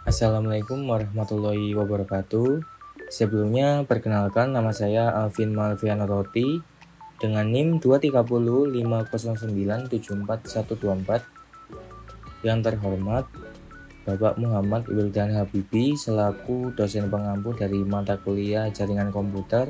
Assalamualaikum warahmatullahi wabarakatuh. Sebelumnya perkenalkan, nama saya Alvin Malviano Roti dengan NIM 23050974124. Yang terhormat Bapak Muhammad Wildan Habibi selaku dosen pengampu dari mata kuliah Jaringan Komputer.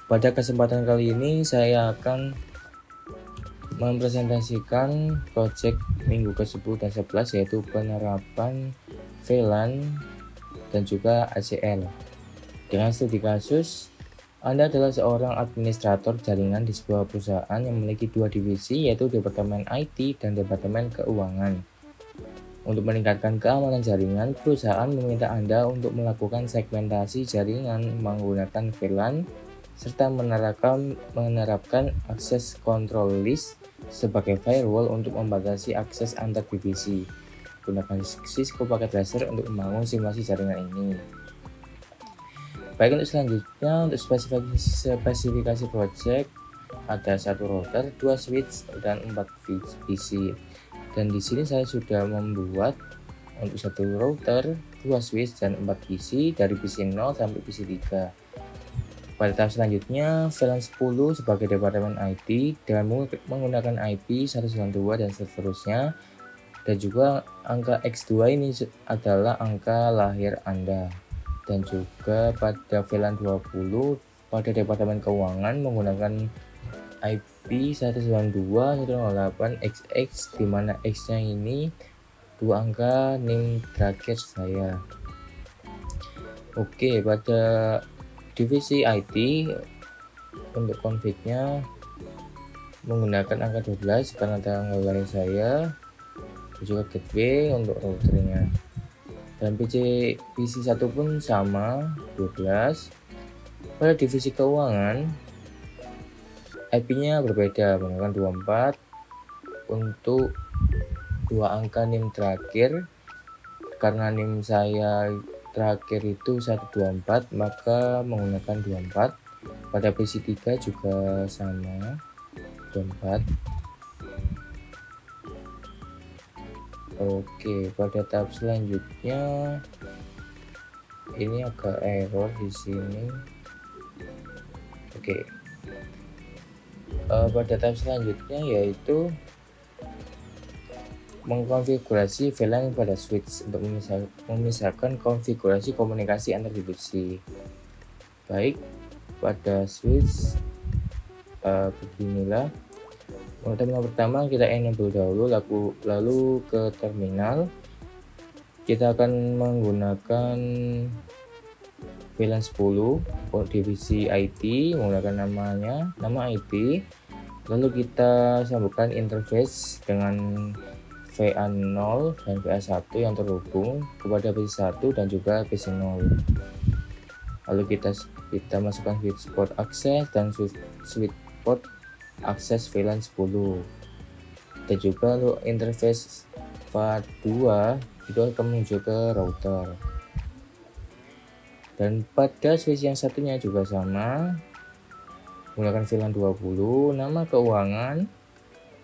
Pada kesempatan kali ini saya akan mempresentasikan proyek minggu ke-10 dan 11, yaitu penerapan VLAN dan juga ACL. Dengan studi kasus, Anda adalah seorang administrator jaringan di sebuah perusahaan yang memiliki dua divisi, yaitu Departemen IT dan Departemen Keuangan. Untuk meningkatkan keamanan jaringan, perusahaan meminta Anda untuk melakukan segmentasi jaringan menggunakan VLAN serta menerapkan akses control list sebagai firewall untuk membatasi akses antar divisi. Gunakan Cisco Packet Tracer untuk membangun simulasi jaringan ini. Baik, untuk selanjutnya, untuk spesifikasi project, ada satu router, 2 switch, dan 4 PC. Dan di sini saya sudah membuat untuk satu router, 2 switch, dan 4 PC dari PC 0 sampai PC 3. Pada tahap selanjutnya, VLAN 10 sebagai Departemen IT dengan menggunakan IP 192 dan seterusnya. Dan juga angka X2 ini adalah angka lahir Anda. Dan juga pada VLAN 20 pada Departemen Keuangan menggunakan IP 192.168XX, di mana X-nya ini 2 angka NIM terakhir saya. Oke, pada divisi IT untuk config-nya menggunakan angka 12 karena tanggal lahir saya, juga gateway untuk routernya. Dan PC 1 pun sama, 12. Pada divisi keuangan, IP-nya berbeda menggunakan 24 untuk 2 angka NIM terakhir. Karena NIM saya terakhir itu 124, maka menggunakan 24. Pada PC 3 juga sama, 24. Oke, pada tahap selanjutnya ini agak error di sini. Oke. Pada tahap selanjutnya yaitu mengkonfigurasi VLAN pada switch untuk memisahkan konfigurasi komunikasi antar divisi. Baik, pada switch beginilah. Untuk terminal pertama kita enable dahulu, lalu ke terminal kita akan menggunakan VLAN 10 untuk divisi IT menggunakan nama IP, lalu kita sambungkan interface dengan VA0 dan VA1 yang terhubung kepada PC1 dan juga PC0. Lalu kita masukkan switch port akses dan switch port akses VLAN 10. Dan juga untuk interface VA2 itu akan menuju ke router. Dan pada switch yang satunya juga sama, menggunakan VLAN 20, nama keuangan,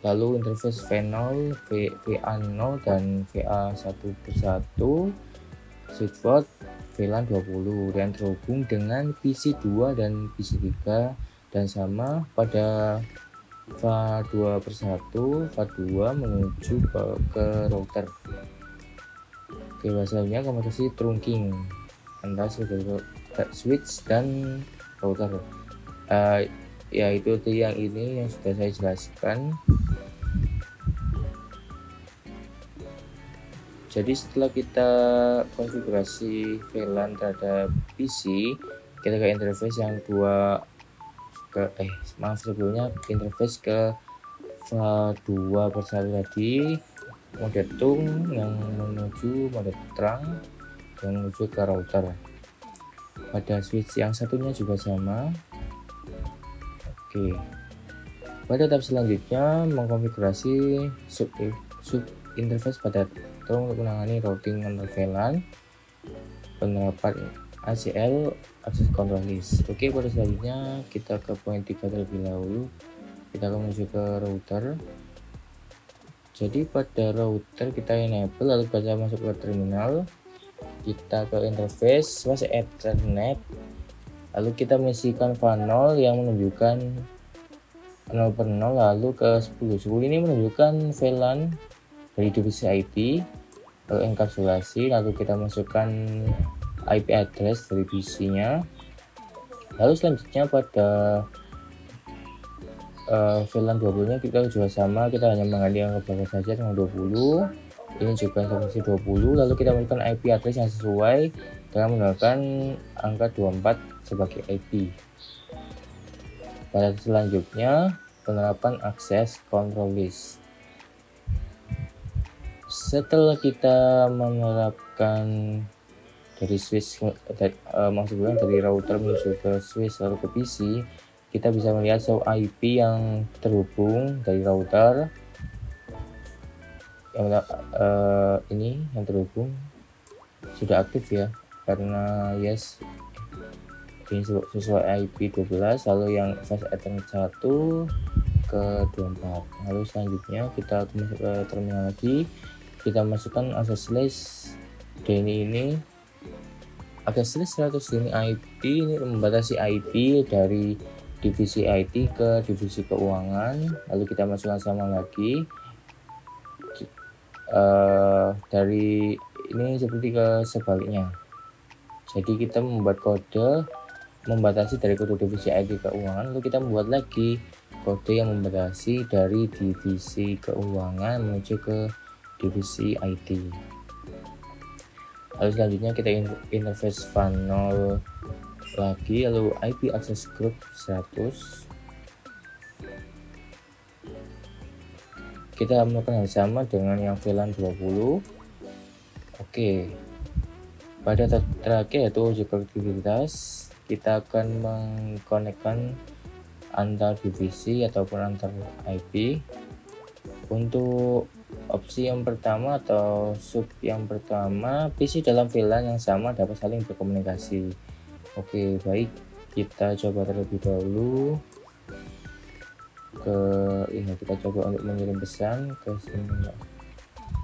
lalu interface V0, VA0 dan VA1 bersatu, switch port VLAN 20 dan terhubung dengan PC 2 dan PC 3, dan sama pada VA2 bersatu, VA2 menuju ke router. Oke, bahasanya komunikasi trunking antara switch dan router. Yaitu yang ini yang sudah saya jelaskan. Jadi setelah kita konfigurasi VLAN terhadap PC, kita ke interface yang sebelumnya interface ke VA2 bersatu tadi, mode tung yang menuju mode terang yang menuju ke router. Pada switch yang satunya juga sama. Oke. Pada tahap selanjutnya mengkonfigurasi sub interface pada terung untuk menangani routing antar VLAN, penerapan ACL, akses control list. Oke, pada selanjutnya kita ke poin 3 terlebih dahulu. Kita akan menuju ke router. Jadi pada router kita enable, lalu kita masuk ke terminal. kita ke interface WhatsApp Ethernet, lalu kita mengisikan file 0 yang menunjukkan 0/0, lalu ke 10 ini menunjukkan VLAN dari divisi IT, lalu enkapsulasi, lalu kita masukkan IP address dari PC-nya. Lalu selanjutnya pada VLAN 20 nya kita juga sama, kita hanya mengganti angka belakang saja dengan 20. Ini juga versi 20. Lalu kita masukkan IP address yang sesuai dengan menggunakan angka 24 sebagai IP. Pada selanjutnya penerapan akses control list. Setelah kita menerapkan dari switch, maksudnya dari router menuju ke switch lalu ke PC, kita bisa melihat show IP yang terhubung dari router yang ini yang terhubung sudah aktif ya, karena yes ini sesuai IP 12, lalu yang fast Ethernet 1 ke 24. Lalu selanjutnya kita masuk ke terminal lagi, kita masukkan access list DNI ini. Access list 100 DNI IP ini membatasi IP dari divisi IT ke divisi keuangan. Lalu kita masukkan sama lagi dari ini seperti ke sebaliknya. Jadi kita membuat kode membatasi dari kode divisi IT keuangan, lalu kita membuat lagi kode yang membatasi dari divisi keuangan menuju ke divisi IT. Lalu selanjutnya kita interface VAN 0 lagi, lalu IP access group 100. Kita melakukan hal sama dengan yang VLAN 20. Oke. Pada terakhir yaitu uji konektivitas, kita akan mengkonekkan antar divisi ataupun antar IP. Untuk opsi yang pertama atau sub yang pertama, PC dalam VLAN yang sama dapat saling berkomunikasi. Oke, baik, kita coba terlebih dahulu ke ini, kita coba untuk mengirim pesan ke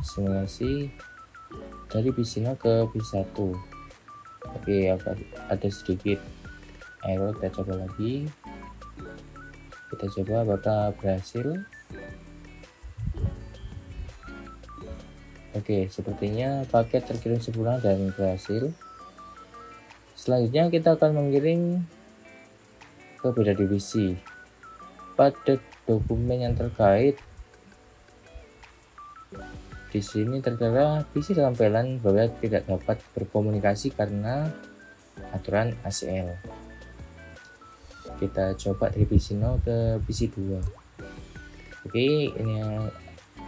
simulasi dari PC 0 ke PC 1. Oke, ada sedikit error, kita coba lagi, kita coba apakah berhasil. Oke, sepertinya paket terkirim sempurna dan berhasil. Selanjutnya kita akan mengirim ke beda divisi. Pada dokumen yang terkait di sini tertera PC dalam VLAN bahwa tidak dapat berkomunikasi karena aturan ACL. Kita coba dari PC 0 ke PC 2. Oke, ini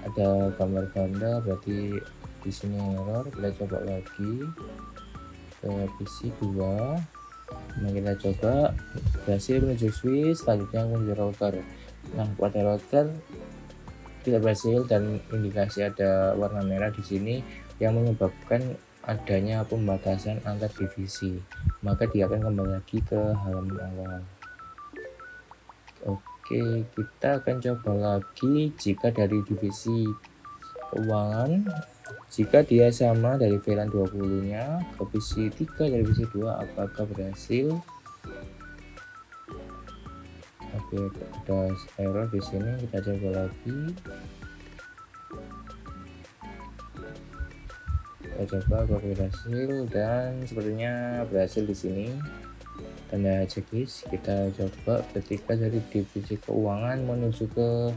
ada gambar ganda, berarti di sini error. Kita coba lagi ke PC 2. Nah, kita coba berhasil menuju switch, selanjutnya menuju router. Nah, pada router tidak berhasil dan indikasi ada warna merah di sini yang menyebabkan adanya pembatasan antar divisi. Maka dia akan kembali lagi ke halaman awal. Oke, kita akan coba lagi jika dari divisi keuangan, jika dia sama dari VLAN 20 nya ke PC 3 dari PC 2, apakah berhasil? Oke, ada error di sini, kita coba lagi. Kita coba apakah berhasil, dan sepertinya berhasil di sini. Tanda checklist, kita coba ketika dari divisi keuangan menuju ke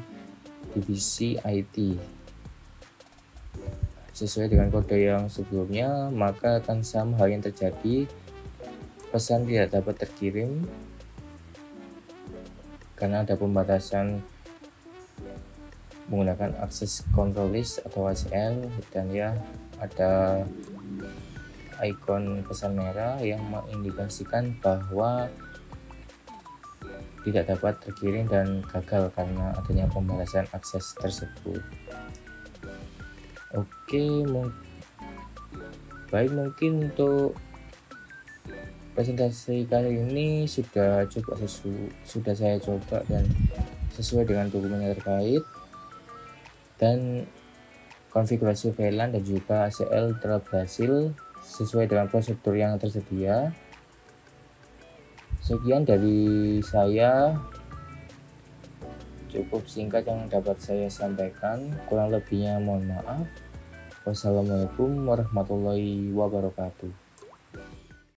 divisi IT sesuai dengan kode yang sebelumnya, maka akan sama hal yang terjadi, pesan tidak dapat terkirim karena ada pembatasan menggunakan akses control list atau ACL, dan ya ada ikon pesan merah yang mengindikasikan bahwa tidak dapat terkirim dan gagal karena adanya pembatasan akses tersebut. Oke, baik, mungkin untuk presentasi kali ini sudah saya coba dan sesuai dengan dokumen yang terkait, dan konfigurasi VLAN dan juga ACL telah berhasil sesuai dengan prosedur yang tersedia. Sekian dari saya, cukup singkat yang dapat saya sampaikan, kurang lebihnya mohon maaf. Wassalamualaikum warahmatullahi wabarakatuh.